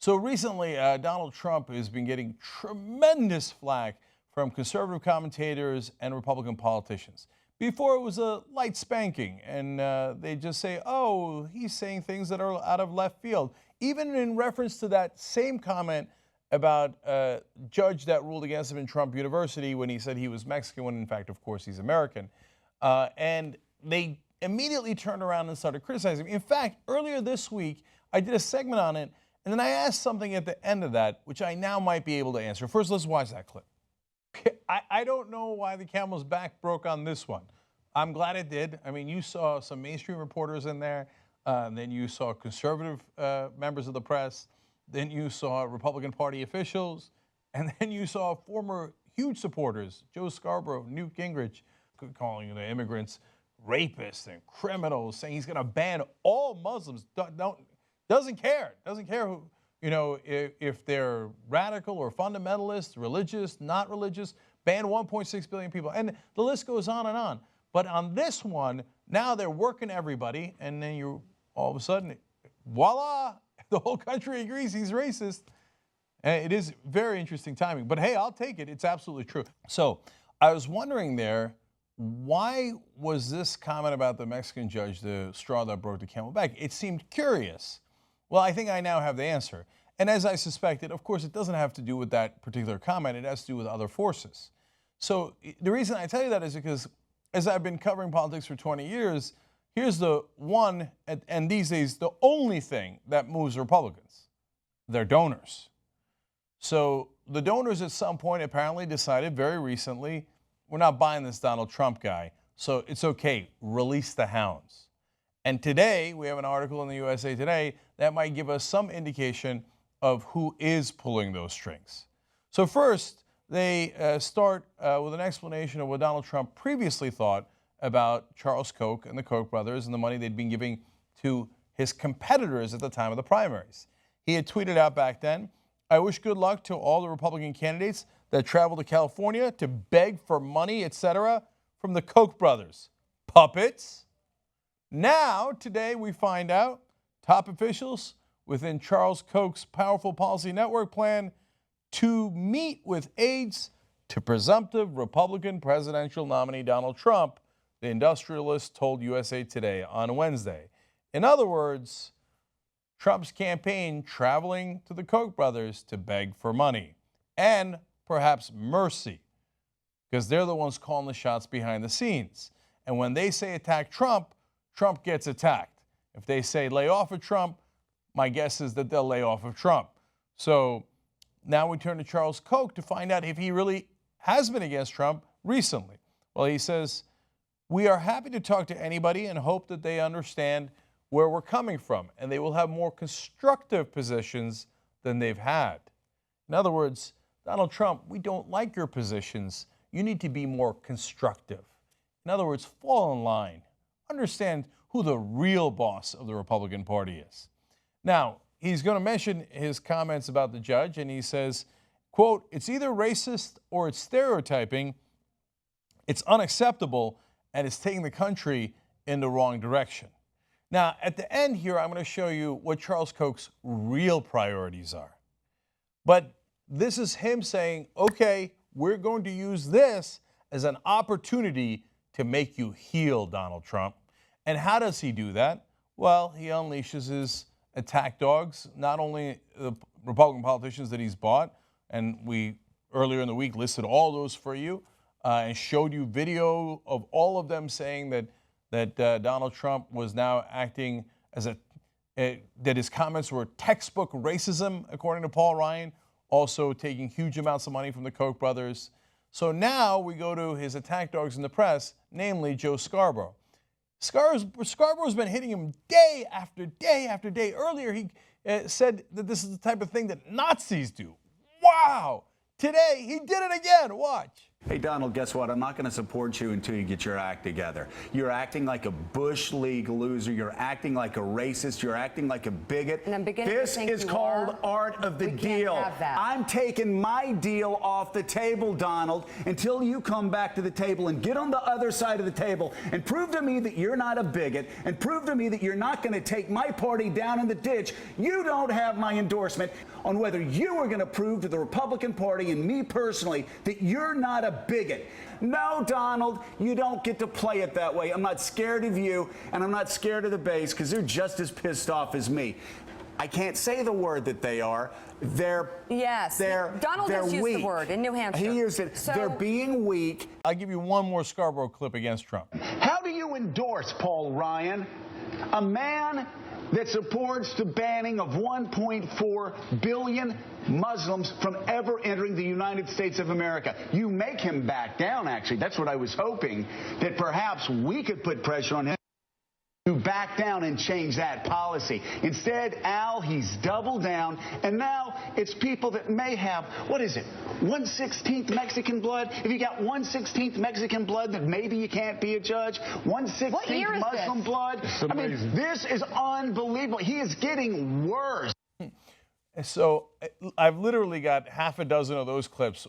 So recently, Donald Trump has been getting tremendous flack from conservative commentators and Republican politicians. Before it was a light spanking, and they just say, oh, he's saying things that are out of left field. Even in reference to that same comment about a judge that ruled against him in Trump University when he said he was Mexican, when in fact, of course, he's American. And they immediately turned around and started criticizing him. In fact, earlier this week, I did a segment on it, and then I asked something at the end of that, which I now might be able to answer. First, let's watch that clip. I don't know why the camel's back broke on this one. I'm glad it did. I mean, you saw some mainstream reporters in there, then you saw conservative members of the press, then you saw Republican Party officials, and then you saw former huge supporters, Joe Scarborough, Newt Gingrich, calling the immigrants rapists and criminals, saying he's going to ban all Muslims. Doesn't care who, if they're radical or fundamentalist, religious, not religious, ban 1.6 billion people. And the list goes on and on. But on this one, now they're working everybody, and then you all of a sudden, voila, the whole country agrees he's racist. And it is very interesting timing. But hey, I'll take it. It's absolutely true. So I was wondering there, why was this comment about the Mexican judge the straw that broke the camel back? It seemed curious. Well, I think I now have the answer. And as I suspected, of course, it doesn't have to do with that particular comment. It has to do with other forces. So the reason I tell you that is because as I've been covering politics for 20 years, here's the one, and these days, the only thing that moves Republicans. Their donors. So the donors at some point apparently decided very recently, we're not buying this Donald Trump guy, so it's okay, release the hounds. And today, we have an article in the USA Today that might give us some indication of who is pulling those strings. So first, they start with an explanation of what Donald Trump previously thought about Charles Koch and the Koch brothers and the money they'd been giving to his competitors at the time of the primaries. He had tweeted out back then, I wish good luck to all the Republican candidates that travel to California to beg for money, etc., from the Koch brothers. Puppets. Now, today, we find out top officials within Charles Koch's powerful policy network plan to meet with aides to presumptive Republican presidential nominee Donald Trump, the industrialist told USA Today on Wednesday. In other words, Trump's campaign traveling to the Koch brothers to beg for money and perhaps mercy, because they're the ones calling the shots behind the scenes. And when they say attack Trump, Trump gets attacked. If they say lay off of Trump, my guess is that they'll lay off of Trump. So now we turn to Charles Koch to find out if he really has been against Trump recently. Well, he says, we are happy to talk to anybody and hope that they understand where we're coming from, and they will have more constructive positions than they've had. In other words, Donald Trump, we don't like your positions. You need to be more constructive. In other words, fall in line. Understand who the real boss of the Republican Party is. Now, he's going to mention his comments about the judge, and he says, quote, it's either racist or it's stereotyping, it's unacceptable, and it's taking the country in the wrong direction. Now, at the end here, I'm going to show you what Charles Koch's real priorities are. But this is him saying, okay, we're going to use this as an opportunity to make you heel, Donald Trump. And how does he do that? Well, he unleashes his attack dogs, not only the Republican politicians that he's bought, and we earlier in the week listed all those for you and showed you video of all of them saying that Donald Trump was now acting as that his comments were textbook racism, according to Paul Ryan, also taking huge amounts of money from the Koch brothers. So now we go to his attack dogs in the press, namely Joe Scarborough. Scarborough's been hitting him day after day after day. Earlier, he said that this is the type of thing that Nazis do. Wow! Today, he did it again. Watch. Hey, Donald, guess what? I'm not going to support you until you get your act together. You're acting like a Bush League loser. You're acting like a racist. You're acting like a bigot. And I'm beginning this to think is you called are. art of the We can't deal. have that. I'm taking my deal off the table, Donald, until you come back to the table and get on the other side of the table and prove to me that you're not a bigot and prove to me that you're not going to take my party down in the ditch. You don't have my endorsement on whether you are going to prove to the Republican Party and me personally that you're not a bigot. No, Donald, you don't get to play it that way. I'm not scared of you, and I'm not scared of the base because they're just as pissed off as me. I can't say the word that they are. Donald has used weak. the word in New Hampshire. He used it. So, they're being weak. I'll give you one more Scarborough clip against Trump. How do you endorse Paul Ryan, a man that supports the banning of 1.4 billion Muslims from ever entering the United States of America? You make him back down, actually. That's what I was hoping, that perhaps we could put pressure on him to back down and change that policy. Instead, Al, he's doubled down, and now it's people that may have, what is it, 1/16 Mexican blood? If you got 1/16 Mexican blood, then maybe you can't be a judge. 1/16 Muslim blood? I mean, this is unbelievable. He is getting worse. So I've literally got half a dozen of those clips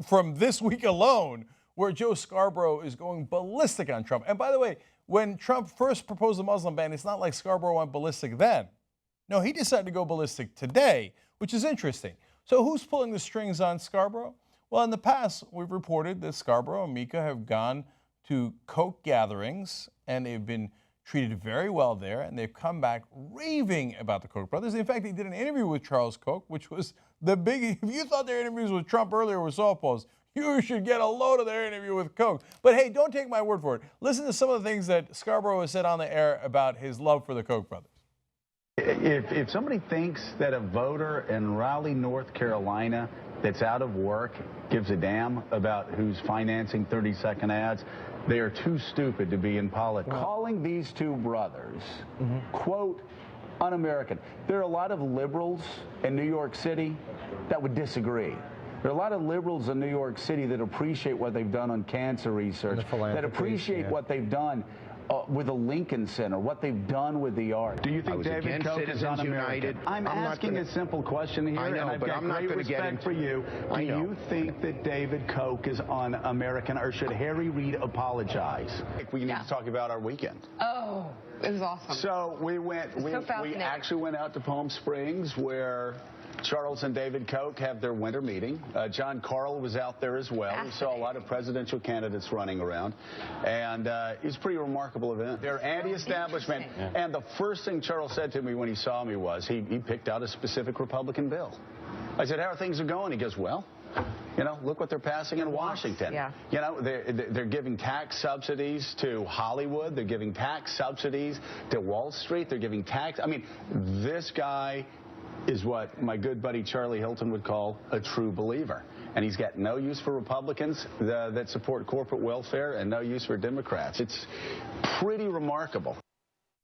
from this week alone where Joe Scarborough is going ballistic on Trump. And by the way, when Trump first proposed the Muslim ban, it's not like Scarborough went ballistic then. No, he decided to go ballistic today, which is interesting. So who's pulling the strings on Scarborough? Well, in the past, we've reported that Scarborough and Mika have gone to Koch gatherings, and they've been treated very well there, and they've come back raving about the Koch brothers. In fact, they did an interview with Charles Koch, which was the big, if you thought their interviews with Trump earlier were softballs, you should get a load of their interview with Koch. But hey, don't take my word for it. Listen to some of the things that Scarborough has said on the air about his love for the Koch brothers. If somebody thinks that a voter in Raleigh, North Carolina that's out of work gives a damn about who's financing 30-second ads, they are too stupid to be in politics. Calling these two brothers, quote, un-American. There are a lot of liberals in New York City that would disagree. There are a lot of liberals in New York City that appreciate what they've done on cancer research, that appreciate what they've done with the Lincoln Center, what they've done with the art. Do you think David Koch is un-American? I'm asking a simple question here, and I've got great respect for you. Do you think that David Koch is un-American, or should Harry Reid apologize? We need to talk about our weekend. oh, it was awesome. So we actually went out to Palm Springs, where Charles and David Koch have their winter meeting. John Carl was out there as well. We saw a lot of presidential candidates running around, and it was a pretty remarkable event. They're anti-establishment, and the first thing Charles said to me when he saw me was he picked out a specific Republican bill. I said, how are things going? He goes, well, you know, look what they're passing in Washington. Yeah. You know, they're giving tax subsidies to Hollywood. They're giving tax subsidies to Wall Street. They're giving tax. I mean, this guy is what my good buddy Charlie Hilton would call a true believer. And he's got no use for Republicans that support corporate welfare and no use for Democrats. It's pretty remarkable.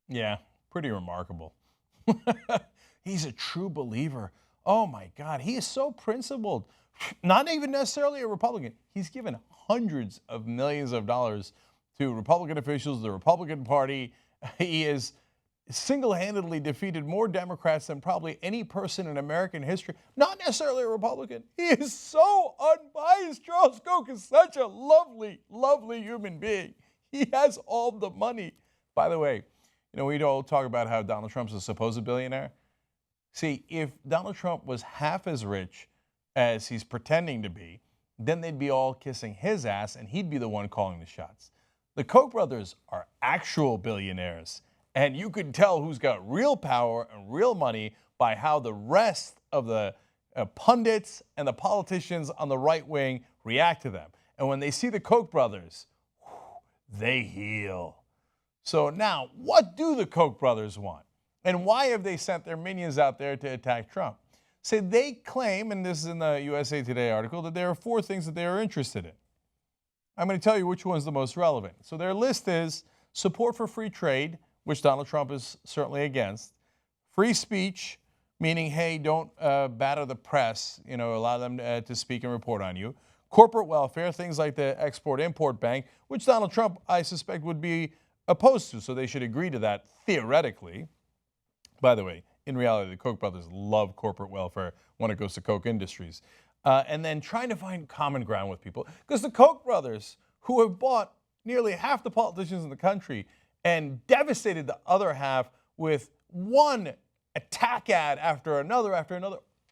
Yeah, pretty remarkable. He's a true believer. Oh, my God. He is so principled. Not even necessarily a Republican. He's given hundreds of millions of dollars to Republican officials, the Republican Party. He is single-handedly defeated more Democrats than probably any person in American history. Not necessarily a Republican. He is so unbiased. Charles Koch is such a lovely, lovely human being. He has all the money. By the way, you know, we all talk about how Donald Trump's a supposed billionaire. See, if Donald Trump was half as rich as he's pretending to be, then they'd be all kissing his ass and he'd be the one calling the shots. The Koch brothers are actual billionaires. And you can tell who's got real power and real money by how the rest of the pundits and the politicians on the right wing react to them. And when they see the Koch brothers, they heal. So now, what do the Koch brothers want? And why have they sent their minions out there to attack Trump? So they claim, and this is in the USA Today article, that there are 4 things that they are interested in. I'm going to tell you which one's the most relevant. So their list is support for free trade, which Donald Trump is certainly against. Free speech, meaning, hey, don't batter the press, you know, allow them to speak and report on you. corporate welfare, things like the Export-Import Bank, which Donald Trump, I suspect, would be opposed to, so they should agree to that theoretically. By the way, in reality, the Koch brothers love corporate welfare when it goes to Koch Industries. And then trying to find common ground with people. Because the Koch brothers, who have bought nearly half the politicians in the country and devastated the other half with one attack ad after another,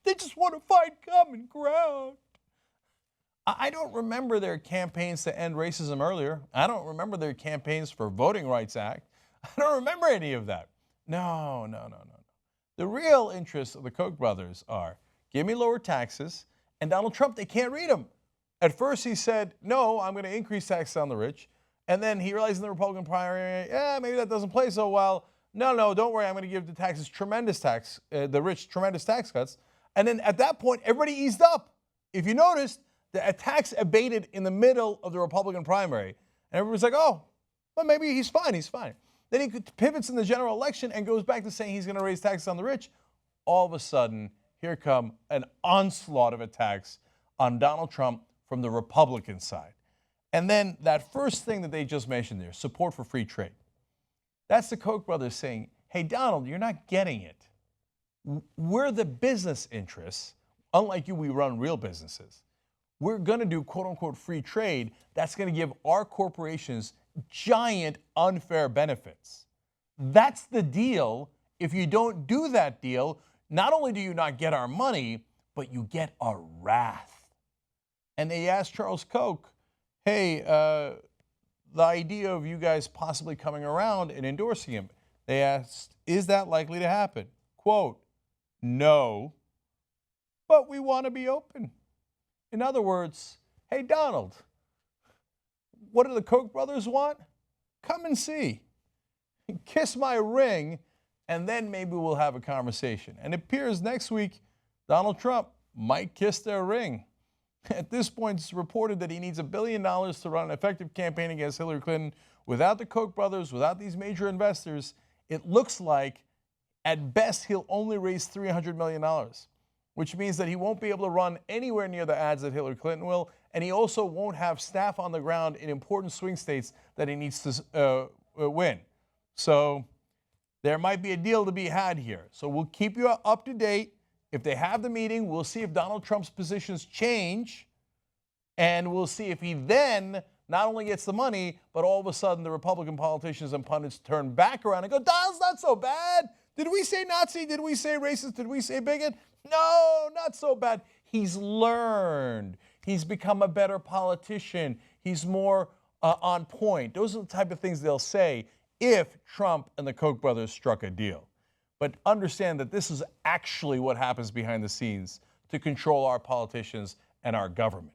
they just want to find common ground. I don't remember their campaigns to end racism earlier. I don't remember their campaigns for Voting Rights Act. I don't remember any of that. No. The real interests of the Koch brothers are, give me lower taxes, and Donald Trump, they can't read him. At first he said, no, I'm going to increase taxes on the rich. And then he realized in the Republican primary, maybe that doesn't play so well. No, don't worry, I'm going to give the rich tremendous tax cuts. And then at that point, everybody eased up. If you noticed, the attacks abated in the middle of the Republican primary. And everybody's like, oh, well, maybe he's fine. Then he pivots in the general election and goes back to saying he's going to raise taxes on the rich. All of a sudden, here come an onslaught of attacks on Donald Trump from the Republican side. And then that first thing that they just mentioned there, support for free trade. That's the Koch brothers saying, hey, Donald, you're not getting it. We're the business interests. Unlike you, we run real businesses. We're going to do quote-unquote free trade. That's going to give our corporations giant unfair benefits. That's the deal. If you don't do that deal, not only do you not get our money, but you get our wrath. And they asked Charles Koch, hey, the idea of you guys possibly coming around and endorsing him, they asked, is that likely to happen? Quote, no, but we want to be open. In other words, hey, Donald, what do the Koch brothers want? Come and see. Kiss my ring, and then maybe we'll have a conversation. And it appears next week Donald Trump might kiss their ring. At this point, it's reported that he needs $1 billion to run an effective campaign against Hillary Clinton. Without the Koch brothers, without these major investors, it looks like, at best, he'll only raise $300 million, which means that he won't be able to run anywhere near the ads that Hillary Clinton will, and he also won't have staff on the ground in important swing states that he needs to win. So there might be a deal to be had here. So we'll keep you up to date. If they have the meeting, we'll see if Donald Trump's positions change, and we'll see if he then not only gets the money, but all of a sudden the Republican politicians and pundits turn back around and go, Donald's not so bad. Did we say Nazi? Did we say racist? Did we say bigot? No, not so bad. He's learned. He's become a better politician. He's more on point. Those are the type of things they'll say if Trump and the Koch brothers struck a deal. But understand that this is actually what happens behind the scenes to control our politicians and our government.